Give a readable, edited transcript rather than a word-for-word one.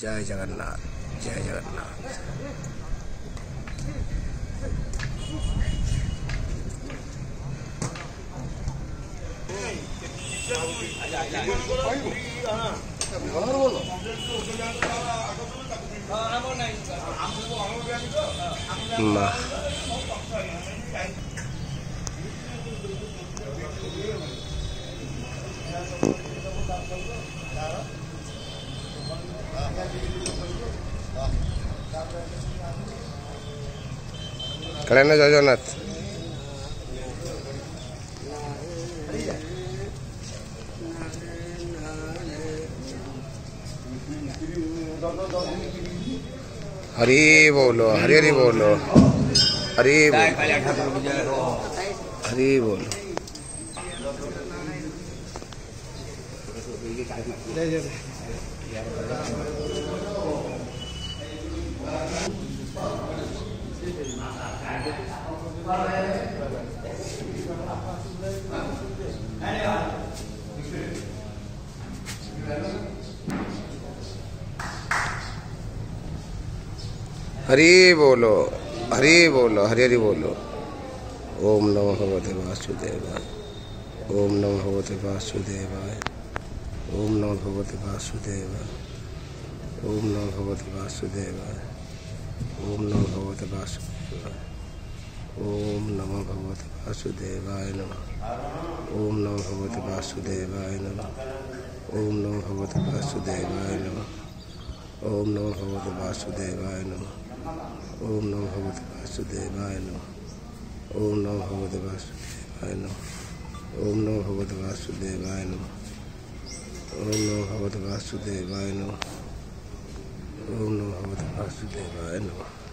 जय जगन्नाथ, जय जगन्नाथ। कल्याण जय जगन्नाथ। हरि बोलो, हरि हरि बोलो, हरि बोलो, हरि बोलो। हरि बोलो, हरि बोलो, हरि हरि बोलो। ओम नमो भगवते वासुदेवाय, ओम नमो भगवते वासुदेवाय, ओम नमो भगवते वासुदेवाय, ओम नमो भगवते वासुदेवाय, ओम नमो भगवते वासुदेवाय, ओम नमो भगवते वासुदेवाय नमः, ओम नमो भगवते वासुदेवाय नमः, ओम नमो भगवते वासुदेवाय नमः, ओम नमो भगवते वासुदेवाय नमः, ओम नमो भगवते वासुदेवाय नमः, ओम नमो भगवते वासुदेवाय नमः, ओम नमो भगवते वासुदेवाय नमः, ओम नमो भगवते वासुदेवाय नमः, ओम नमो भगवते वासुदेवाय नमः।